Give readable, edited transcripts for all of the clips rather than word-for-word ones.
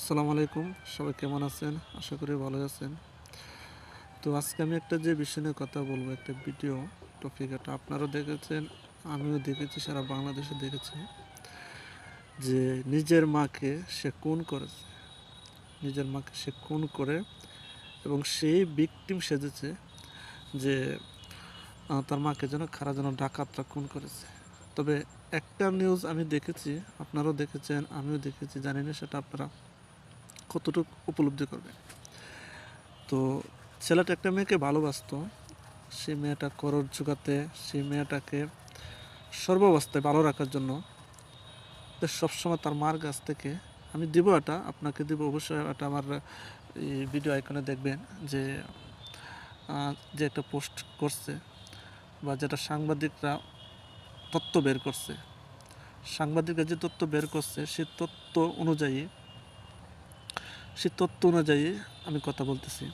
আসসালামু আলাইকুম। সবাই কেমন আছেন? আশা করি ভালো আছেন। তো আজকে আমি একটা যে বিষয় নিয়ে কথা বলবো, একটা ভিডিও টপিক, এটা আপনারাও দেখেছেন, আমিও দেখেছি, সারা বাংলাদেশে দেখেছি যে নিজের মাকে সে খুন করেছে। নিজের মাকে সে খুন করে এবং সেই ভিকটিম সেজেছে যে তার মাকে যেন কারা যেন ডাকাতরা খুন করেছে। তবে একটা নিউজ আমি দেখেছি, আপনারাও দেখেছেন, আমিও দেখেছি, জানি না সেটা আপনারা কতটুকু উপলব্ধি করবেন। তো ছেলেটা একটা মেয়েকে ভালোবাসতো, সেই মেয়েটা করর জোগাতে, সেই মেয়েটাকে সর্বাবস্থায় ভালো রাখার জন্য সবসময় তার মার কাছ থেকে, আমি দিব, এটা আপনাকে দিব অবশ্যই, এটা আমার এই ভিডিও আইকনে দেখবেন যে যে একটা পোস্ট করছে বা যেটা সাংবাদিকরা তথ্য বের করছে, সাংবাদিকরা যে তথ্য বের করছে সেই তথ্য অনুযায়ী আমি কথা বলতেছি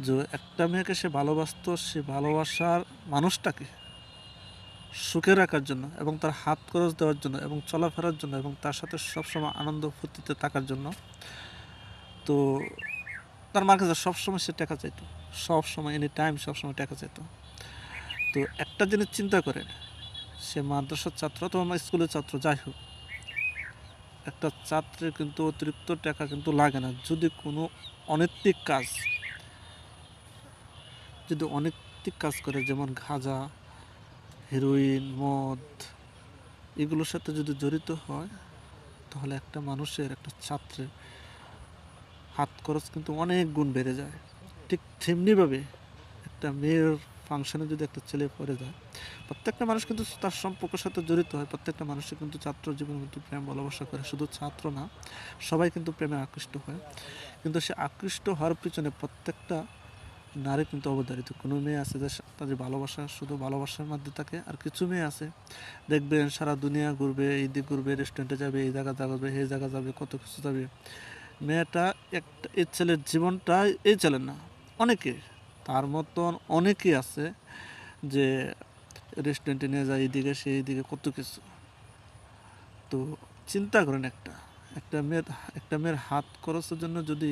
যে একটা মেয়েকে সে ভালোবাসতো, সে ভালোবাসার মানুষটাকে সুখে রাখার জন্য এবং তার হাত খরচ দেওয়ার জন্য এবং চলাফেরার জন্য এবং তার সাথে সবসময় আনন্দ ফুর্তিতে থাকার জন্য, তো তার মার কাছে সবসময় সে টাকা চাইতো, সবসময় এনি টাইম সবসময় টাকা চাইতো। তো একটা জিনিস চিন্তা করেন, সে মাদ্রাসার ছাত্র অথবা স্কুলের ছাত্র, যাই হোক, একটা ছাত্রের কিন্তু অতিরিক্ত টাকা কিন্তু লাগে না যদি কোনো অনৈতিক কাজ, যদি অনৈতিক কাজ করে, যেমন গাঁজা, হেরোইন, মদ, এগুলোর সাথে যদি জড়িত হয়, তাহলে একটা মানুষের, একটা ছাত্রের হাত খরচ কিন্তু অনেক গুণ বেড়ে যায়। ঠিক তেমনিভাবে একটা মেয়ের ফাংশনে যদি একটা ছেলে পড়ে যায়, প্রত্যেকটা মানুষ কিন্তু তার সম্পর্কের সাথে জড়িত হয়, প্রত্যেকটা মানুষের কিন্তু ছাত্র জীবনে কিন্তু প্রেম ভালোবাসা করে, শুধু ছাত্র না, সবাই কিন্তু প্রেমে আকৃষ্ট হয়। কিন্তু সে আকৃষ্ট হওয়ার পিছনে প্রত্যেকটা নারী কিন্তু অবধারিত। কোনো মেয়ে আছে যে তাদের ভালোবাসা শুধু ভালোবাসার মধ্যে থাকে, আর কিছু মেয়ে আছে দেখবেন সারা দুনিয়া ঘুরবে, এই দিক ঘুরবে, রেস্টুরেন্টে যাবে, এই জায়গা যাবে, এই জায়গা যাবে, কত কিছু যাবে। মেয়েটা একটা, এই ছেলের জীবনটা, এই ছেলের না, অনেকে তার মতন অনেকেই আছে যে রেস্টুরেন্টে নিয়ে যায়, এইদিকে সেই দিকে কত কিছু। তো চিন্তা করেন, একটা মেয়ের হাত খরচের জন্য যদি,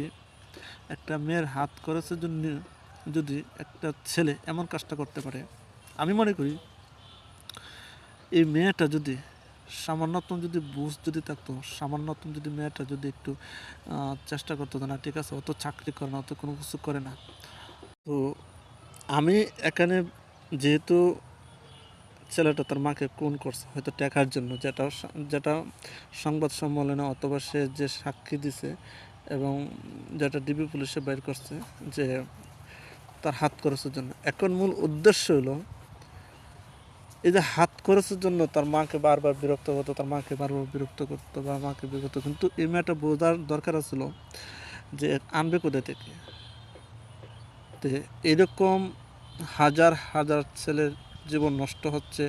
একটা মেয়ের হাত খরচের জন্য যদি একটা ছেলে এমন কাজটা করতে পারে, আমি মনে করি এই মেয়েটা যদি সামান্যতম যদি বুঝ যদি থাকতো, সামান্যতম যদি মেয়েটা যদি একটু চেষ্টা করতো, না ঠিক আছে, অত চাকরি করে না, অত কোনো কিছু করে না। তো আমি এখানে, যেহেতু ছেলেটা তার মাকে খুন করছে হয়তো টাকার জন্য, যেটা যেটা সংবাদ সম্মেলনে অথবা সে যে সাক্ষী দিছে এবং যেটা ডিবি পুলিশে বের করছে যে তার হাত খরচের জন্য, এখন মূল উদ্দেশ্য হলো এই যে হাত খরচের জন্য তার মাকে বারবার বিরক্ত করতো, তার মাকে বারবার বিরক্ত করতো বা মাকে বিরক্ত, কিন্তু এই মেয়েটা বোঝার দরকার ছিল যে আনবে কোথা থেকে। তো এরকম হাজার হাজার ছেলের জীবন নষ্ট হচ্ছে,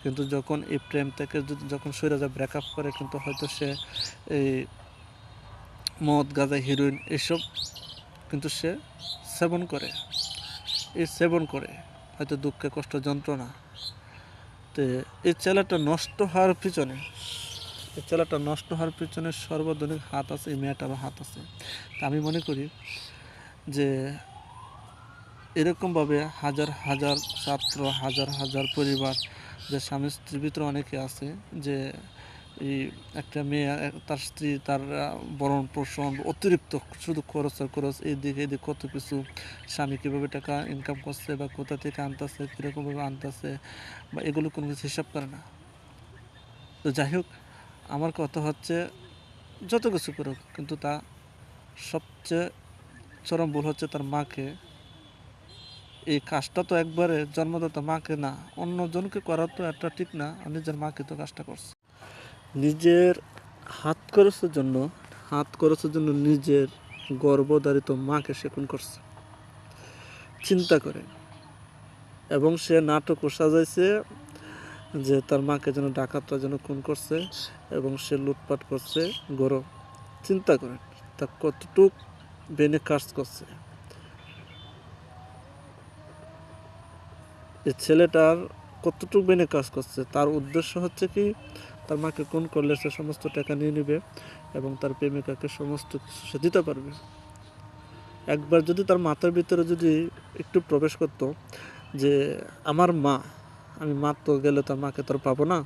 কিন্তু যখন এই প্রেম থেকে যখন সরে যায়, ব্রেকআপ করে, কিন্তু হয়তো সে এই মদ, গাঁজা, হিরোইন এসব কিন্তু সে সেবন করে, হয়তো দুঃখে, কষ্ট, যন্ত্রণা। তো এই ছেলেটা নষ্ট হওয়ার পিছনে সর্বাধুনিক হাত আছে, এই মেয়েটারও হাত আছে। তা আমি মনে করি যে এরকমভাবে হাজার হাজার ছাত্র, হাজার হাজার পরিবার, যে স্বামী স্ত্রীর ভিতরে অনেকে আছে যে এই একটা মেয়ে, তার স্ত্রী, তার ভরণ পোষণ অতিরিক্ত, শুধু খরচ আর খরচ, এদিকে কত কিছু, স্বামী কীভাবে টাকা ইনকাম করছে বা কোথা থেকে আনতেছে, কীরকমভাবে আনতেছে, বা এগুলো কোনো কিছু হিসাব করে না। তো যাই হোক, আমার কথা হচ্ছে যত কিছু করুক, কিন্তু তা সবচেয়ে চরম ভুল হচ্ছে তার মাকে, এই কাজটা তো একবারে জন্মদাতা মাকে না, অন্যজনকে করা তো একটা ঠিক না, নিজের মাকে তো কাজটা করছে। নিজের হাত খরচের জন্য নিজের গর্ভধারিত মাকে সে খুন করছে, চিন্তা করে। এবং সে নাটকও সাজাইছে যে তার মাকে যেন ডাকাতরা যেন খুন করছে এবং সে লুটপাট করছে গরু। চিন্তা করেন তা কতটুক বেনে কাজ করছে। এই ছেলেটার কতটুকু বেনে কাজ করছে, তার উদ্দেশ্য হচ্ছে কি, তার মাকে খুন করলে সে সমস্ত টাকা নিয়ে নেবে এবং তার প্রেমিকাকে সমস্ত কিছু সে দিতে পারবে। একবার যদি তার মাথার ভিতরে যদি একটু প্রবেশ করতো যে আমার মা, আমি মা তো গেলে তার মাকে তো আর পাবো না,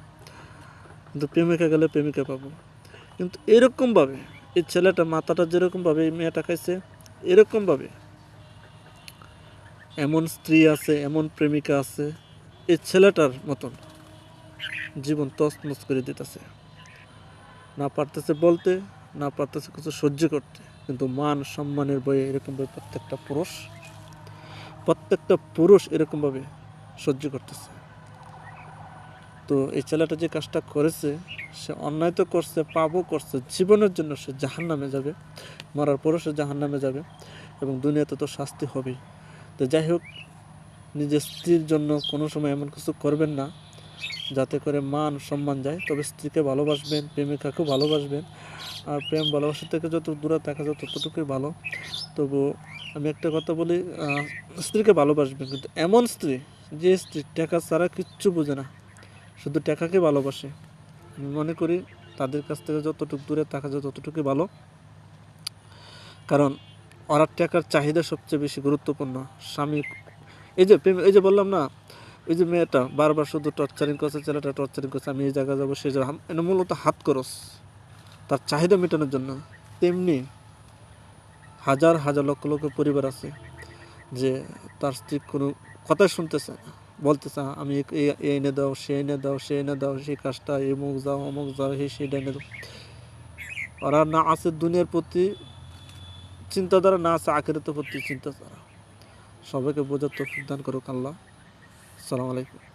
কিন্তু প্রেমিকা গেলে প্রেমিকা পাবো। কিন্তু এরকমভাবে এই ছেলেটা মাথাটা যেরকমভাবে এই মেয়েটা খাইছে, এরকমভাবে এমন স্ত্রী আছে, এমন প্রেমিকা আছে, এই ছেলেটার মতন জীবন তছনছ করে দিতেছে। না পারতেছে বলতে, না পারতেছে কিছু সহ্য করতে, কিন্তু মান সম্মানের বয়ে এরকমভাবে প্রত্যেকটা পুরুষ এরকমভাবে সহ্য করতেছে। তো এই ছেলেটা যে কাজটা করেছে, সে অন্যায় তো করছে, পাপও করছে, জীবনের জন্য সে জাহান্নামে যাবে, মরার পরও সে জাহান্নামে যাবে এবং দুনিয়াতে তো শাস্তি হবেই। তো যাই হোক, নিজের স্ত্রীর জন্য কোনো সময় এমন কিছু করবেন না যাতে করে মান সম্মান যায়। তবে স্ত্রীকে ভালোবাসবেন, প্রেমিকাকেও ভালোবাসবেন, আর প্রেম ভালোবাসা থেকে যত দূরে থাকা যায় ততটুকুই ভালো। তবু আমি একটা কথা বলি, স্ত্রীকে ভালোবাসবেন, কিন্তু এমন স্ত্রী যে স্ত্রী টাকা ছাড়া কিচ্ছু বোঝে না, শুধু টাকাকে ভালোবাসে। আমি মনে করি তাদের কাছ থেকে যতটুকু দূরে থাকা যায় ততটুকুই ভালো, কারণ ওরা টাকার চাহিদা সবচেয়ে বেশি গুরুত্বপূর্ণ। স্বামী এই যে বললাম না, ওই যে মেয়েটা বারবার শুধু টর্চারিং করছে, ছেলেটা টর্চারিং করছে, আমি এই জায়গায় যাবো সেই জায়গা, এটা মূলত হাত খরচ, তার চাহিদা মেটানোর জন্য। তেমনি হাজার হাজার লক্ষ লক্ষ পরিবার আছে যে তার স্ত্রী কোনো কথাই শুনতেছে না, বলতেছে আমি এই এনে দাও, সে এনে দাও, সে এনে দাও, সেই কাজটা এমুক যাও, অমুক যাও, সেটা এনে দাও। ওরা না আছে দুনিয়ার প্রতি চিন্তাধারা, না আছে আখিরাতের প্রতি চিন্তাধারা। সবাইকে বোঝার তৌফিক দান করুক আল্লাহ। আসসালামু আলাইকুম।